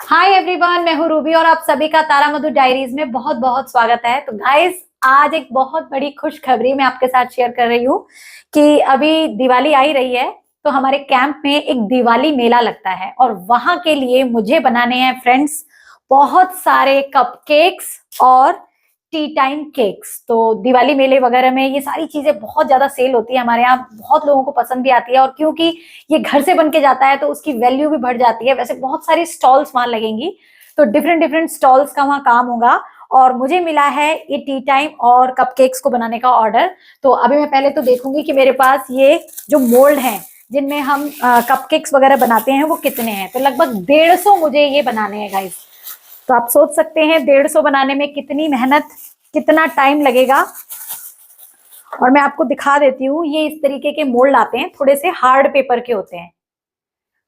Hi everyone, मैं हूँ Ruby और आप सभी का तारा मधु डायरीज में बहुत बहुत स्वागत है। तो गाइस, आज एक बहुत बड़ी खुशखबरी मैं आपके साथ शेयर कर रही हूँ कि अभी दिवाली आ ही रही है। तो हमारे कैंप में एक दिवाली मेला लगता है और वहां के लिए मुझे बनाने हैं फ्रेंड्स बहुत सारे कपकेक्स और टी टाइम केक्स। तो दिवाली मेले वगैरह में ये सारी चीजें बहुत ज्यादा सेल होती है हमारे यहाँ, बहुत लोगों को पसंद भी आती है। और क्योंकि ये घर से बन के जाता है तो उसकी वैल्यू भी बढ़ जाती है। वैसे बहुत सारी स्टॉल्स वहां लगेंगी, तो डिफरेंट डिफरेंट स्टॉल्स का वहां काम होगा। और मुझे मिला है ये टी टाइम और कपकेक्स को बनाने का ऑर्डर। तो अभी मैं पहले तो देखूंगी कि मेरे पास ये जो मोल्ड हैं जिनमें हम कपकेक्स वगैरह बनाते हैं वो कितने हैं। तो लगभग 150 मुझे ये बनाने हैं गाइस। तो आप सोच सकते हैं 150 बनाने में कितनी मेहनत, कितना टाइम लगेगा। और मैं आपको दिखा देती हूँ, ये इस तरीके के मोल्ड आते हैं, थोड़े से हार्ड पेपर के होते हैं।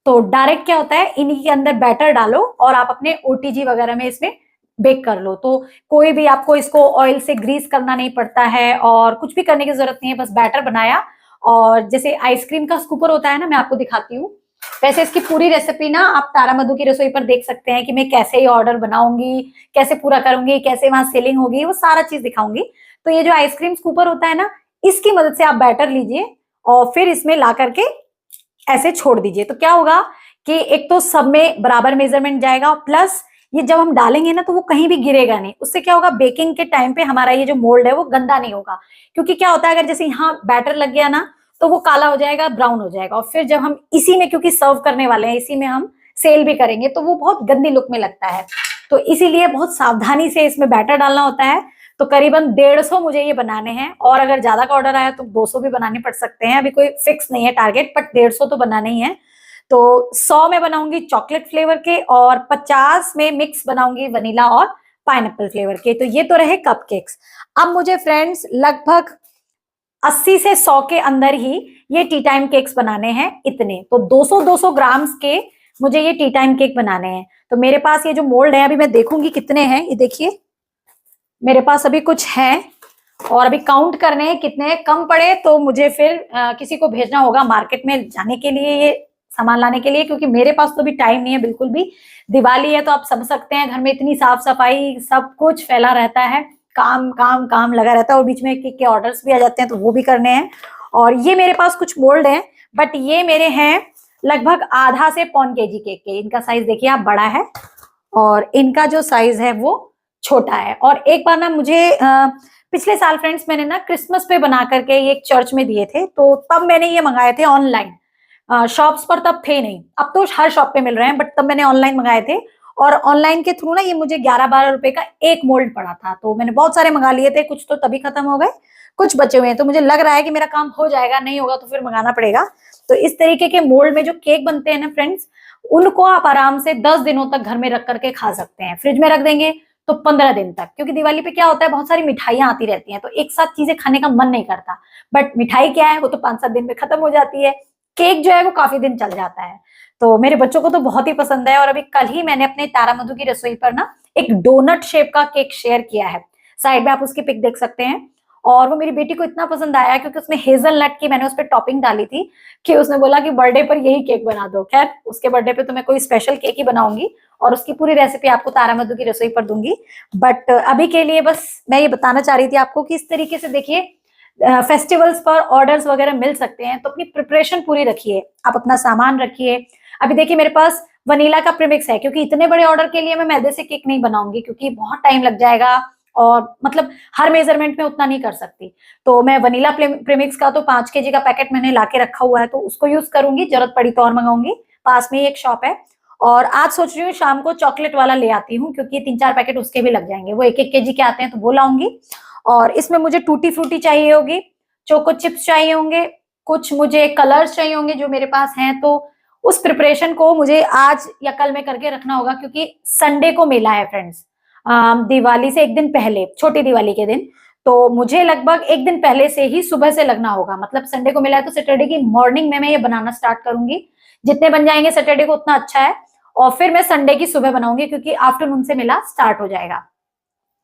तो डायरेक्ट क्या होता है, इन्हीं के अंदर बैटर डालो और आप अपने ओटीजी वगैरह में इसमें बेक कर लो। तो कोई भी आपको इसको ऑयल से ग्रीस करना नहीं पड़ता है और कुछ भी करने की जरूरत नहीं है, बस बैटर बनाया। और जैसे आइसक्रीम का स्कूपर होता है ना, मैं आपको दिखाती हूँ। वैसे इसकी पूरी रेसिपी ना आप तारा मधु की रसोई पर देख सकते हैं कि मैं कैसे ये ऑर्डर बनाऊंगी, कैसे पूरा करूंगी, कैसे वहां सेलिंग होगी, वो सारा चीज दिखाऊंगी। तो ये जो आइसक्रीम स्कूपर होता है ना, इसकी मदद से आप बैटर लीजिए और फिर इसमें ला करके ऐसे छोड़ दीजिए। तो क्या होगा कि एक तो सब में बराबर मेजरमेंट जाएगा, प्लस ये जब हम डालेंगे ना तो वो कहीं भी गिरेगा नहीं। उससे क्या होगा, बेकिंग के टाइम पे हमारा ये जो मोल्ड है वो गंदा नहीं होगा। क्योंकि क्या होता है, अगर जैसे यहाँ बैटर लग गया ना तो वो काला हो जाएगा, ब्राउन हो जाएगा। और फिर जब हम इसी में, क्योंकि सर्व करने वाले हैं, इसी में हम सेल भी करेंगे, तो वो बहुत गंदी लुक में लगता है। तो इसीलिए बहुत सावधानी से इसमें बैटर डालना होता है। तो करीबन 150 मुझे ये बनाने हैं, और अगर ज्यादा का ऑर्डर आया तो 200 भी बनाने पड़ सकते हैं। अभी कोई फिक्स नहीं है टारगेट, बट 150 तो बनाने ही है। तो 100 में बनाऊंगी चॉकलेट फ्लेवर के और 50 में मिक्स बनाऊंगी वनीला और पाइनएप्पल फ्लेवर के। तो ये तो रहे कपकेक्स। अब मुझे फ्रेंड्स लगभग 80 से 100 के अंदर ही ये टी टाइम केक्स बनाने हैं। इतने तो 200 ग्राम्स के मुझे ये टी टाइम केक बनाने हैं। तो मेरे पास ये जो मोल्ड है, अभी मैं देखूंगी कितने हैं। ये देखिए, मेरे पास अभी कुछ है और अभी काउंट करने हैं कितने हैं। कम पड़े तो मुझे फिर किसी को भेजना होगा मार्केट में जाने के लिए ये सामान लाने के लिए, क्योंकि मेरे पास तो अभी टाइम नहीं है बिल्कुल भी। दिवाली है तो आप समझ सकते हैं, घर में इतनी साफ सफाई सब कुछ फैला रहता है, काम काम काम लगा रहता है, और बीच में केक के ऑर्डर्स भी आ जाते हैं तो वो भी करने हैं। और ये मेरे पास कुछ मोल्ड हैं, बट ये मेरे हैं लगभग आधा से पौन केजी केक के। इनका साइज देखिए आप, बड़ा है, और इनका जो साइज है वो छोटा है। और एक बार ना मुझे पिछले साल फ्रेंड्स मैंने ना क्रिसमस पे बना करके ये एक चर्च में दिए थे, तो तब मैंने ये मंगाए थे ऑनलाइन। शॉप्स पर तब थे नहीं, अब तो हर शॉप पे मिल रहे हैं, बट तब मैंने ऑनलाइन मंगाए थे। और ऑनलाइन के थ्रू ना ये मुझे 11-12 रुपए का एक मोल्ड पड़ा था। तो मैंने बहुत सारे मंगा लिए थे, कुछ तो तभी खत्म हो गए, कुछ बचे हुए हैं। तो मुझे लग रहा है कि मेरा काम हो जाएगा, नहीं होगा तो फिर मंगाना पड़ेगा। तो इस तरीके के मोल्ड में जो केक बनते हैं ना फ्रेंड्स, उनको आप आराम से 10 दिनों तक घर में रख करके खा सकते हैं। फ्रिज में रख देंगे तो 15 दिन तक, क्योंकि दिवाली पे क्या होता है, बहुत सारी मिठाइयां आती रहती हैं, तो एक साथ चीजें खाने का मन नहीं करता। बट मिठाई क्या है, वो तो 5-7 दिन में खत्म हो जाती है। केक जो है वो काफी दिन चल जाता है। तो मेरे बच्चों को तो बहुत ही पसंद है। और अभी कल ही मैंने अपने तारा मधु की रसोई पर ना एक डोनट शेप का केक शेयर किया है, साइड में आप उसकी पिक देख सकते हैं। और वो मेरी बेटी को इतना पसंद आया, क्योंकि उसमें हेजलनट की मैंने उस पर टॉपिंग डाली थी, कि उसने बोला कि बर्थडे पर यही केक बना दो। खैर, उसके बर्थडे पे तो मैं कोई स्पेशल केक ही बनाऊंगी और उसकी पूरी रेसिपी आपको तारा मधु की रसोई पर दूंगी। बट अभी के लिए बस मैं ये बताना चाह रही थी आपको कि इस तरीके से देखिए, फेस्टिवल्स पर ऑर्डर्स वगैरह मिल सकते हैं, तो अपनी प्रिपरेशन पूरी रखिए, आप अपना सामान रखिए। अभी देखिए मेरे पास वनीला का प्रीमिक्स है, क्योंकि इतने बड़े ऑर्डर के लिए मैं मैदे से केक नहीं बनाऊंगी, क्योंकि बहुत टाइम लग जाएगा और मतलब हर मेजरमेंट में उतना नहीं कर सकती। तो मैं वनीला प्रीमिक्स का तो 5 केजी का पैकेट मैंने लाके रखा हुआ है, तो उसको यूज करूंगी, जरूरत पड़ी तो और मंगाऊंगी। पास में ही एक शॉप है। और आज सोच रही हूँ शाम को चॉकलेट वाला ले आती हूँ, क्योंकि 3-4 पैकेट उसके भी लग जाएंगे, वो 1-1 केजी के आते हैं, तो वो लाऊंगी। और इसमें मुझे टूटी फ्रूटी चाहिए होगी, चोको चिप्स चाहिए होंगे, कुछ मुझे कलर्स चाहिए होंगे जो मेरे पास हैं। तो उस प्रिपरेशन को मुझे आज या कल में करके रखना होगा, क्योंकि संडे को मेला है फ्रेंड्स, दिवाली से एक दिन पहले, छोटी दिवाली के दिन। तो मुझे लगभग एक दिन पहले से ही सुबह से लगना होगा। मतलब संडे को मिला है तो सैटरडे की मॉर्निंग में मैं ये बनाना स्टार्ट करूंगी। जितने बन जाएंगे सैटरडे को उतना अच्छा है, और फिर मैं संडे की सुबह बनाऊंगी, क्योंकि आफ्टरनून से मेला स्टार्ट हो जाएगा।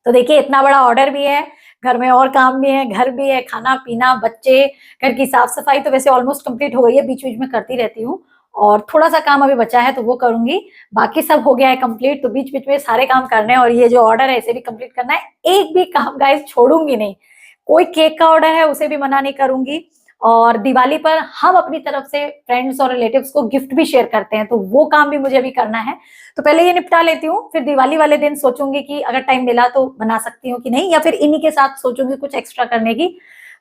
तो देखिए, इतना बड़ा ऑर्डर भी है, घर में और काम भी है, घर भी है, खाना पीना, बच्चे, घर की साफ सफाई तो वैसे ऑलमोस्ट कंप्लीट हो गई है, बीच बीच में करती रहती हूँ। और थोड़ा सा काम अभी बचा है तो वो करूंगी, बाकी सब हो गया है कंप्लीट। तो बीच बीच में सारे काम करने हैं और ये जो ऑर्डर है इसे भी कंप्लीट करना है। एक भी काम गाइस छोड़ूंगी नहीं। कोई केक का ऑर्डर है उसे भी मना नहीं करूंगी। और दिवाली पर हम अपनी तरफ से फ्रेंड्स और रिलेटिव्स को गिफ्ट भी शेयर करते हैं, तो वो काम भी मुझे अभी करना है। तो पहले ये निपटा लेती हूँ, फिर दिवाली वाले दिन सोचूंगी कि अगर टाइम मिला तो बना सकती हूँ कि नहीं, या फिर इन्हीं के साथ सोचूंगी कुछ एक्स्ट्रा करने की।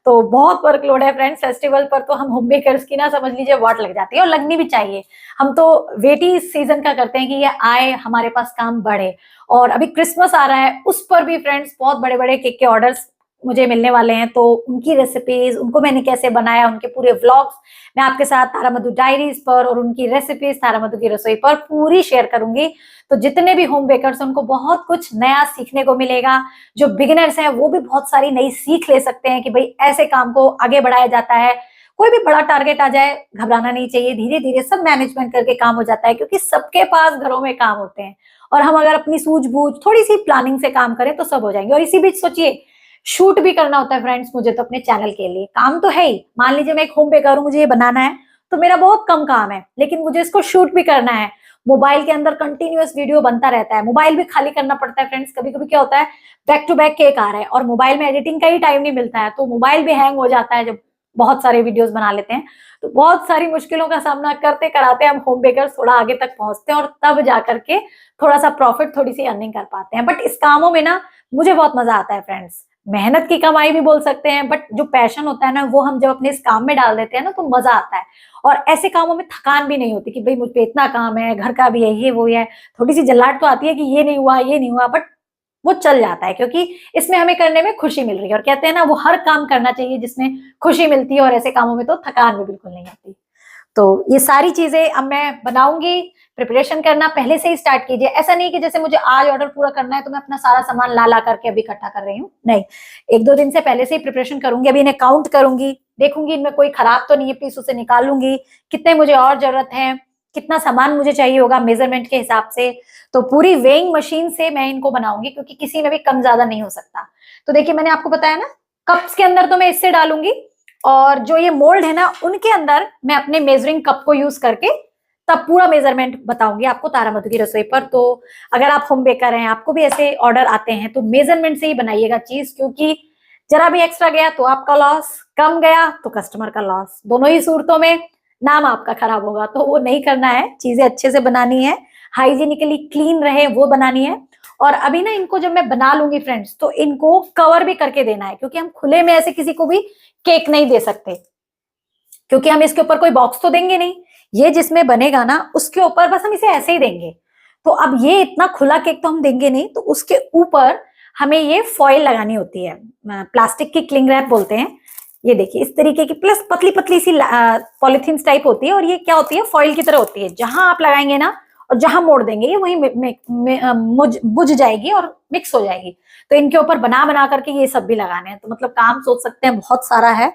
तो बहुत वर्कलोड है फ्रेंड्स। फेस्टिवल पर तो हम होम बेकर्स की ना समझ लीजिए वाट लग जाती है, और लगनी भी चाहिए। हम तो वेट ही इस सीजन का करते हैं कि ये आए, हमारे पास काम बढ़े। और अभी क्रिसमस आ रहा है, उस पर भी फ्रेंड्स बहुत बड़े बड़े केक के ऑर्डर्स मुझे मिलने वाले हैं। तो उनकी रेसिपीज, उनको मैंने कैसे बनाया, उनके पूरे व्लॉग्स मैं आपके साथ तारा मधु डायरीज पर और उनकी रेसिपीज तारा मधु की रसोई पर पूरी शेयर करूंगी। तो जितने भी होम बेकर्स उनको बहुत कुछ नया सीखने को मिलेगा। जो बिगिनर्स हैं वो भी बहुत सारी नई सीख ले सकते हैं कि भाई ऐसे काम को आगे बढ़ाया जाता है। कोई भी बड़ा टारगेट आ जाए घबराना नहीं चाहिए, धीरे धीरे सब मैनेजमेंट करके काम हो जाता है, क्योंकि सबके पास घरों में काम होते हैं। और हम अगर अपनी सूझबूझ थोड़ी सी प्लानिंग से काम करें तो सब हो जाएंगे। और इसी बीच सोचिए, शूट भी करना होता है फ्रेंड्स मुझे तो अपने चैनल के लिए। काम तो है ही, मान लीजिए मैं एक होम बेकर हूं, मुझे ये बनाना है तो मेरा बहुत कम काम है, लेकिन मुझे इसको शूट भी करना है। मोबाइल के अंदर कंटिन्यूअस वीडियो बनता रहता है, मोबाइल भी खाली करना पड़ता है फ्रेंड्स। कभी कभी क्या होता है, बैक टू बैक केक आ रहा है और मोबाइल में एडिटिंग का ही टाइम नहीं मिलता है, तो मोबाइल भी हैंग हो जाता है जब बहुत सारे वीडियोस बना लेते हैं। तो बहुत सारी मुश्किलों का सामना करते कराते हम होम बेकर्स थोड़ा आगे तक पहुंचते हैं, और तब जाकर के थोड़ा सा प्रॉफिट, थोड़ी सी अर्निंग कर पाते हैं। बट इस कामों में ना मुझे बहुत मजा आता है फ्रेंड्स। मेहनत की कमाई भी बोल सकते हैं, बट जो पैशन होता है ना वो हम जब अपने इस काम में डाल देते हैं ना तो मजा आता है। और ऐसे कामों में थकान भी नहीं होती कि भाई मुझ पे इतना काम है, घर का भी है, ये वो है। थोड़ी सी जल्लाहट तो आती है कि ये नहीं हुआ, ये नहीं हुआ, बट वो चल जाता है क्योंकि इसमें हमें करने में खुशी मिल रही है। और कहते हैं ना, वो हर काम करना चाहिए जिसमें खुशी मिलती है, और ऐसे कामों में तो थकान भी बिल्कुल नहीं आती। तो ये सारी चीजें अब मैं बनाऊंगी। प्रिपरेशन करना पहले से ही स्टार्ट कीजिए। ऐसा नहीं कि जैसे मुझे आज ऑर्डर पूरा करना है तो मैं अपना सारा सामान ला ला करके अभी इकट्ठा कर रही हूँ, नहीं। एक दो दिन से पहले से ही प्रिपरेशन करूंगी। अभी इन्हें काउंट करूंगी, देखूंगी इनमें कोई खराब तो नहीं है पीस, उसे निकालूंगी। कितने मुझे और जरूरत है, कितना सामान मुझे चाहिए होगा मेजरमेंट के हिसाब से। तो पूरी वेइंग मशीन से मैं इनको बनाऊंगी, क्योंकि किसी में भी कम ज्यादा नहीं हो सकता। तो देखिए मैंने आपको बताया ना, कप्स के अंदर तो मैं इससे डालूंगी, और जो ये मोल्ड है ना उनके अंदर मैं अपने मेजरिंग कप को यूज करके तब पूरा मेजरमेंट बताऊंगी आपको तारा मधु की रसोई पर। तो अगर आप होम बेकर हैं, आपको भी ऐसे ऑर्डर आते हैं, तो मेजरमेंट से ही बनाइएगा चीज, क्योंकि जरा भी एक्स्ट्रा गया तो आपका लॉस, कम गया तो कस्टमर का लॉस। दोनों ही सूरतों में नाम आपका खराब होगा, तो वो नहीं करना है। चीजें अच्छे से बनानी है, हाइजीनिकली क्लीन रहे वो बनानी है। और अभी ना इनको जब मैं बना लूंगी फ्रेंड्स, तो इनको कवर भी करके देना है, क्योंकि हम खुले में ऐसे किसी को भी केक नहीं दे सकते, क्योंकि हम इसके ऊपर कोई बॉक्स तो देंगे नहीं। ये जिसमें बनेगा ना उसके ऊपर बस हम इसे ऐसे ही देंगे। तो अब ये इतना खुला केक तो हम देंगे नहीं, तो उसके ऊपर हमें ये फॉइल लगानी होती है, प्लास्टिक की क्लिंग रैप बोलते हैं। ये देखिए इस तरीके की, प्लस पतली पतली सी पॉलिथीन टाइप होती है, और ये क्या होती है, फॉइल की तरह होती है। जहां आप लगाएंगे ना और जहां मोड़ देंगे ये वहीं बुझ जाएगी और मिक्स हो जाएगी। तो इनके ऊपर बना बना करके ये सब भी लगाने हैं। तो मतलब काम सोच सकते हैं बहुत सारा है।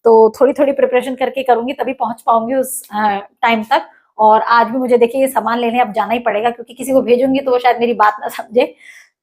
तो थोड़ी थोड़ी प्रिपरेशन करके करूंगी तभी पहुंच पाऊंगी उस टाइम तक। और आज भी मुझे देखिए ये सामान लेने अब जाना ही पड़ेगा, क्योंकि किसी को भेजूंगी तो वो शायद मेरी बात ना समझे।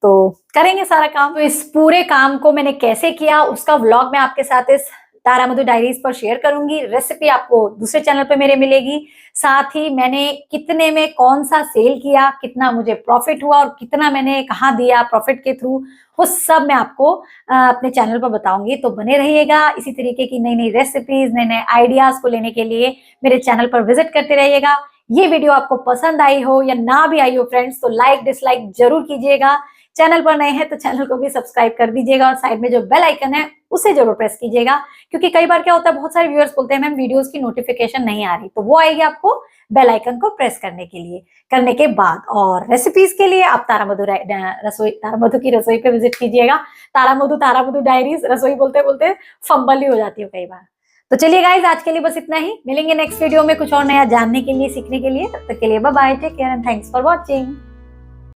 तो करेंगे सारा काम। तो इस पूरे काम को मैंने कैसे किया उसका व्लॉग मैं आपके साथ इस तारा मधु डायरीज पर शेयर करूंगी। रेसिपी आपको दूसरे चैनल पे मेरे मिलेगी। साथ ही मैंने कितने में कौन सा सेल किया, कितना मुझे प्रॉफिट हुआ और कितना मैंने कहाँ दिया प्रॉफिट के थ्रू, वो सब मैं आपको अपने चैनल पर बताऊंगी। तो बने रहिएगा। इसी तरीके की नई नई रेसिपीज, नए नए आइडियाज को लेने के लिए मेरे चैनल पर विजिट करते रहिएगा। ये वीडियो आपको पसंद आई हो या ना भी आई हो फ्रेंड्स, तो लाइक डिसलाइक जरूर कीजिएगा। चैनल पर नए हैं तो चैनल को भी सब्सक्राइब कर दीजिएगा, और साइड में जो बेल आइकन है उसे जरूर प्रेस कीजिएगा। क्योंकि कई बार क्या होता है, बहुत सारे व्यूअर्स बोलते हैं मैम वीडियोस की नोटिफिकेशन नहीं आ रही, तो वो आएगी आपको बेल आइकन को प्रेस करने के लिए, करने के बाद। और रेसिपीज के लिए आप तारा मधु की रसोई पे विजिट कीजिएगा। तारा मधु डायरीज, रसोई बोलते बोलते फंबल ही हो जाती है कई बार। तो चलिए गाइज, आज के लिए बस इतना ही। मिलेंगे नेक्स्ट वीडियो में कुछ और नया जानने के लिए, सीखने के लिए। तब तक के लिए bye bye, take care and thanks for watching.